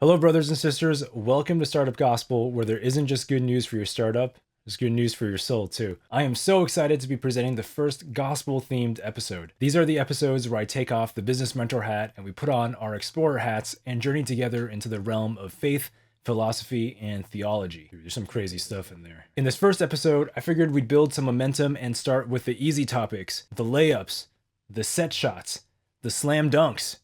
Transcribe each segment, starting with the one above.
Hello, brothers and sisters. Welcome to Startup Gospel, where there isn't just good news for your startup, there's good news for your soul, too. I am so excited to be presenting the first gospel themed episode. These are the episodes where I take off the business mentor hat and we put on our explorer hats and journey together into the realm of faith, philosophy, and theology. There's some crazy stuff in there. In this first episode, I figured we'd build some momentum and start with the easy topics, the layups, the set shots, the slam dunks.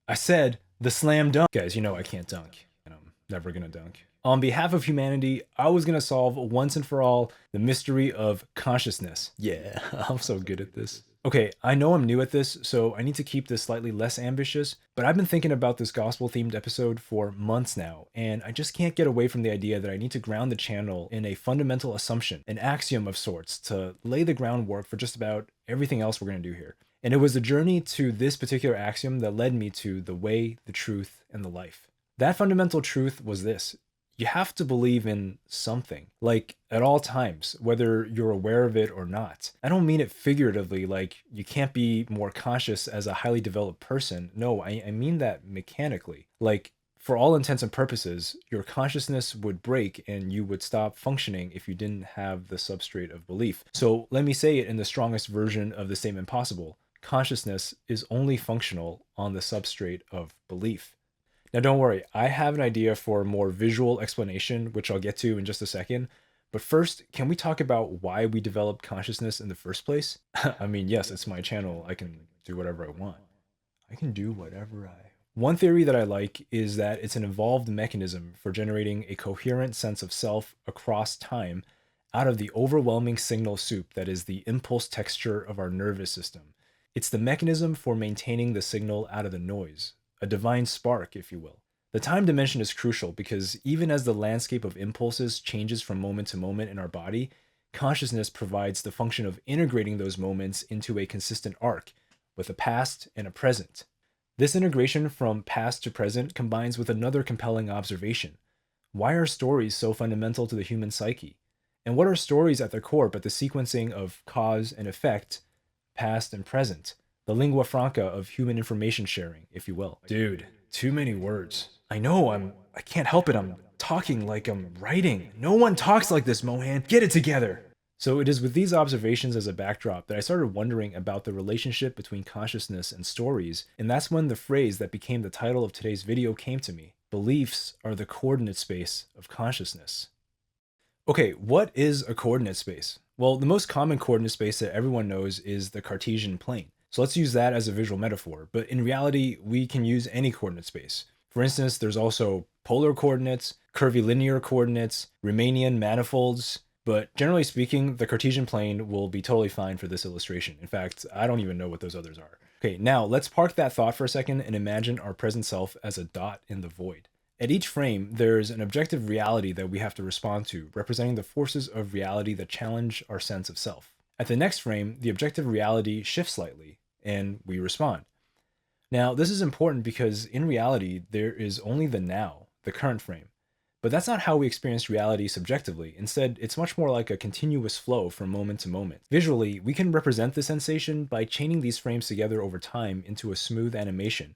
I said the slam dunk. Guys, you know I can't dunk, and I'm never gonna dunk. On behalf of humanity, I was gonna solve once and for all the mystery of consciousness. Yeah, I'm so good at this. Okay, I know I'm new at this, so I need to keep this slightly less ambitious, but I've been thinking about this gospel-themed episode for months now, and I just can't get away from the idea that I need to ground the channel in a fundamental assumption, an axiom of sorts, to lay the groundwork for just about everything else we're gonna do here. And it was the journey to this particular axiom that led me to the way, the truth, and the life. That fundamental truth was this: you have to believe in something, like at all times, whether you're aware of it or not. I don't mean it figuratively, like you can't be more conscious as a highly developed person. No, I mean that mechanically. Like, for all intents and purposes, your consciousness would break and you would stop functioning if you didn't have the substrate of belief. So let me say it in the strongest version of the statement possible. Consciousness is only functional on the substrate of belief. Now, don't worry, I have an idea for a more visual explanation, which I'll get to in just a second. But first, can we talk about why we developed consciousness in the first place? I mean, yes, it's my channel. I can do whatever I want. One theory that I like is that it's an evolved mechanism for generating a coherent sense of self across time out of the overwhelming signal soup that is the impulse texture of our nervous system. It's the mechanism for maintaining the signal out of the noise, a divine spark, if you will. The time dimension is crucial because even as the landscape of impulses changes from moment to moment in our body, consciousness provides the function of integrating those moments into a consistent arc, with a past and a present. This integration from past to present combines with another compelling observation. Why are stories so fundamental to the human psyche? And what are stories at their core but the sequencing of cause and effect, past and present, the lingua franca of human information sharing, if you will? Dude, too many words. I know, I can't help it, I'm talking like I'm writing. No one talks like this, Mohan. Get it together. So it is with these observations as a backdrop that I started wondering about the relationship between consciousness and stories, and that's when the phrase that became the title of today's video came to me. Beliefs are the coordinate space of consciousness. Okay, what is a coordinate space? Well, the most common coordinate space that everyone knows is the Cartesian plane. So let's use that as a visual metaphor, but in reality, we can use any coordinate space. For instance, there's also polar coordinates, curvilinear coordinates, Riemannian manifolds, but generally speaking, the Cartesian plane will be totally fine for this illustration. In fact, I don't even know what those others are. Okay, now let's park that thought for a second and imagine our present self as a dot in the void. At each frame, there's an objective reality that we have to respond to, representing the forces of reality that challenge our sense of self. At the next frame, the objective reality shifts slightly, and we respond. Now, this is important because in reality, there is only the now, the current frame. But that's not how we experience reality subjectively. Instead, it's much more like a continuous flow from moment to moment. Visually, we can represent the sensation by chaining these frames together over time into a smooth animation,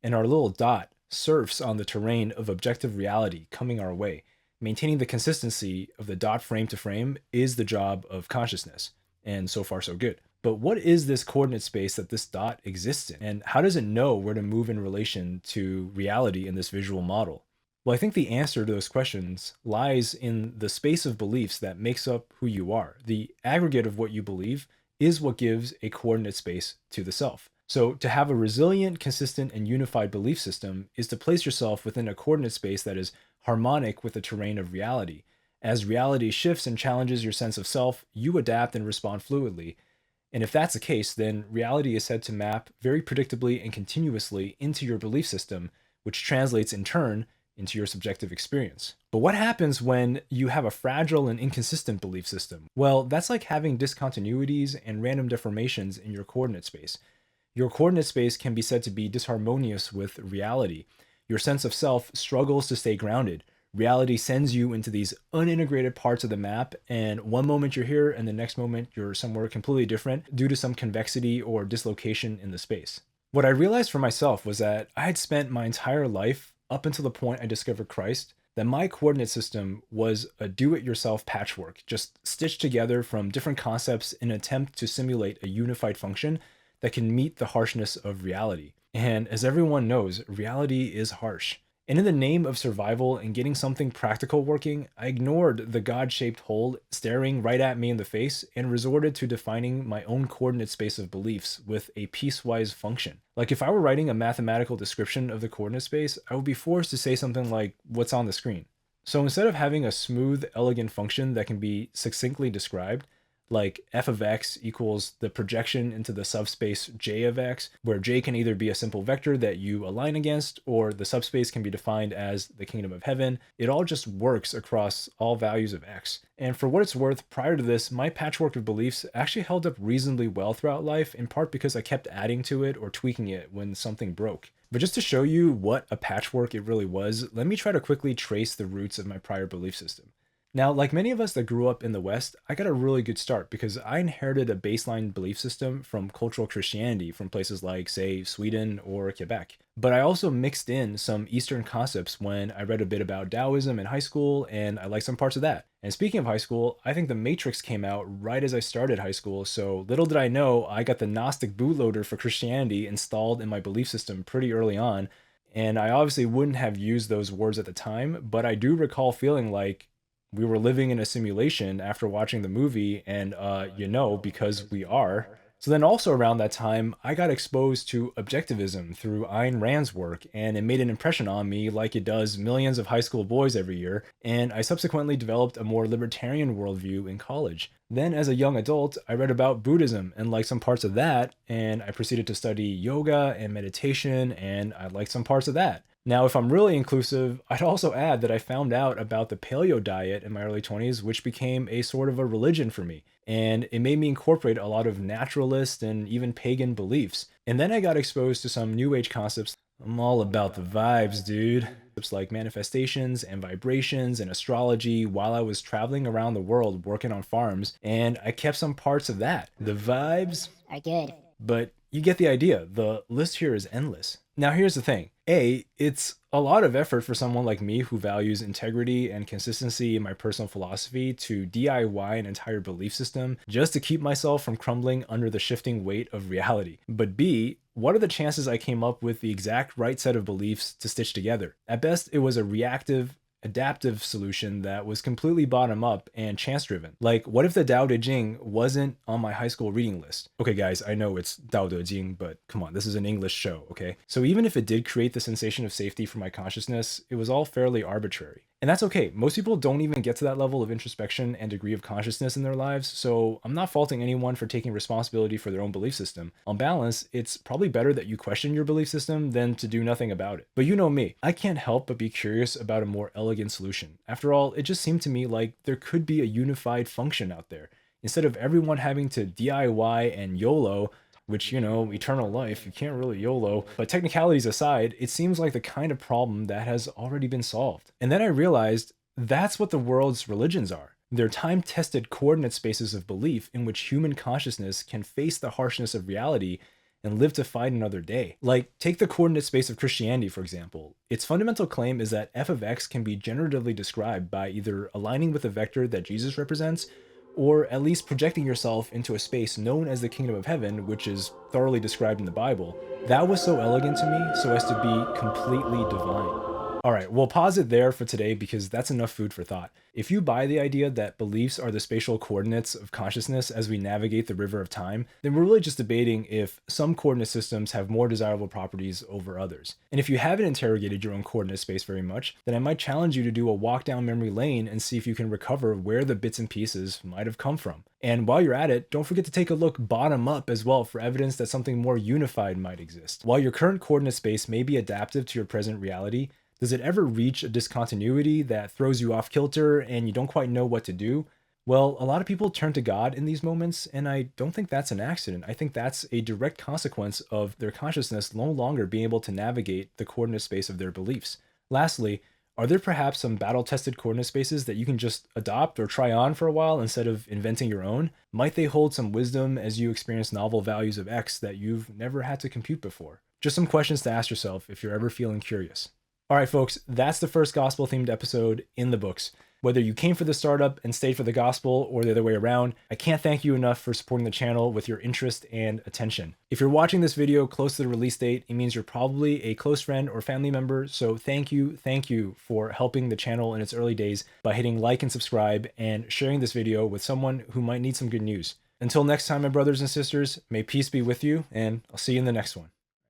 and our little dot surfs on the terrain of objective reality coming our way. Maintaining the consistency of the dot frame to frame is the job of consciousness, and so far so good. But what is this coordinate space that this dot exists in, and how does it know where to move in relation to reality in this visual model? Well, I think the answer to those questions lies in the space of beliefs that makes up who you are. The aggregate of what you believe is what gives a coordinate space to the self. So to have a resilient, consistent, and unified belief system is to place yourself within a coordinate space that is harmonic with the terrain of reality. As reality shifts and challenges your sense of self, you adapt and respond fluidly. And if that's the case, then reality is said to map very predictably and continuously into your belief system, which translates in turn into your subjective experience. But what happens when you have a fragile and inconsistent belief system? Well, that's like having discontinuities and random deformations in your coordinate space. Your coordinate space can be said to be disharmonious with reality. Your sense of self struggles to stay grounded. Reality sends you into these unintegrated parts of the map, and one moment you're here and the next moment you're somewhere completely different due to some convexity or dislocation in the space. What I realized for myself was that I had spent my entire life up until the point I discovered Christ, that my coordinate system was a do-it-yourself patchwork, just stitched together from different concepts in an attempt to simulate a unified function that can meet the harshness of reality. And as everyone knows, reality is harsh. And in the name of survival and getting something practical working, I ignored the God-shaped hole staring right at me in the face and resorted to defining my own coordinate space of beliefs with a piecewise function. Like if I were writing a mathematical description of the coordinate space, I would be forced to say something like what's on the screen. So instead of having a smooth, elegant function that can be succinctly described, like f of x equals the projection into the subspace j of x, where j can either be a simple vector that you align against, or the subspace can be defined as the kingdom of heaven. It all just works across all values of x. And for what it's worth, prior to this, my patchwork of beliefs actually held up reasonably well throughout life, in part because I kept adding to it or tweaking it when something broke. But just to show you what a patchwork it really was, let me try to quickly trace the roots of my prior belief system. Now, like many of us that grew up in the West, I got a really good start because I inherited a baseline belief system from cultural Christianity from places like, say, Sweden or Quebec. But I also mixed in some Eastern concepts when I read a bit about Taoism in high school, and I liked some parts of that. And speaking of high school, I think The Matrix came out right as I started high school, so little did I know I got the Gnostic bootloader for Christianity installed in my belief system pretty early on. And I obviously wouldn't have used those words at the time, but I do recall feeling like we were living in a simulation after watching the movie, and because we are. So then also around that time, I got exposed to objectivism through Ayn Rand's work, and it made an impression on me like it does millions of high school boys every year, and I subsequently developed a more libertarian worldview in college. Then as a young adult, I read about Buddhism and liked some parts of that, and I proceeded to study yoga and meditation, and I liked some parts of that. Now, if I'm really inclusive, I'd also add that I found out about the paleo diet in my early 20s, which became a sort of a religion for me. And it made me incorporate a lot of naturalist and even pagan beliefs. And then I got exposed to some new age concepts. I'm all about the vibes, dude. Like manifestations and vibrations and astrology while I was traveling around the world working on farms. And I kept some parts of that. The vibes are good. But you get the idea. The list here is endless. Now, here's the thing. It's a lot of effort for someone like me who values integrity and consistency in my personal philosophy to DIY an entire belief system just to keep myself from crumbling under the shifting weight of reality. But B, what are the chances I came up with the exact right set of beliefs to stitch together? At best, it was a reactive, adaptive solution that was completely bottom up and chance driven. Like, what if the Tao Te Ching wasn't on my high school reading list? Okay, guys, I know it's Tao Te Ching, but come on, this is an English show, okay? So even if it did create the sensation of safety for my consciousness, it was all fairly arbitrary. And that's okay. Most people don't even get to that level of introspection and degree of consciousness in their lives, so I'm not faulting anyone for taking responsibility for their own belief system. On balance, it's probably better that you question your belief system than to do nothing about it. But you know me, I can't help but be curious about a more elegant solution. After all, it just seemed to me like there could be a unified function out there. Instead of everyone having to DIY and YOLO, which, eternal life, you can't really YOLO. But technicalities aside, it seems like the kind of problem that has already been solved. And then I realized that's what the world's religions are. They're time-tested coordinate spaces of belief in which human consciousness can face the harshness of reality and live to fight another day. Like, take the coordinate space of Christianity, for example. Its fundamental claim is that f of x can be generatively described by either aligning with the vector that Jesus represents, or at least projecting yourself into a space known as the kingdom of heaven, which is thoroughly described in the Bible. That was so elegant to me, so as to be completely divine. All right, we'll pause it there for today because that's enough food for thought. If you buy the idea that beliefs are the spatial coordinates of consciousness as we navigate the river of time, then we're really just debating if some coordinate systems have more desirable properties over others. And if you haven't interrogated your own coordinate space very much, then I might challenge you to do a walk down memory lane and see if you can recover where the bits and pieces might have come from. And while you're at it, don't forget to take a look bottom up as well for evidence that something more unified might exist. While your current coordinate space may be adaptive to your present reality, does it ever reach a discontinuity that throws you off kilter and you don't quite know what to do? Well, a lot of people turn to God in these moments, and I don't think that's an accident. I think that's a direct consequence of their consciousness no longer being able to navigate the coordinate space of their beliefs. Lastly, are there perhaps some battle-tested coordinate spaces that you can just adopt or try on for a while instead of inventing your own? Might they hold some wisdom as you experience novel values of X that you've never had to compute before? Just some questions to ask yourself if you're ever feeling curious. All right, folks, that's the first gospel themed episode in the books. Whether you came for the startup and stayed for the gospel or the other way around, I can't thank you enough for supporting the channel with your interest and attention. If you're watching this video close to the release date, it means you're probably a close friend or family member, so thank you for helping the channel in its early days by hitting like and subscribe and sharing this video with someone who might need some good news. Until next time, my brothers and sisters, may peace be with you, and I'll see you in the next one.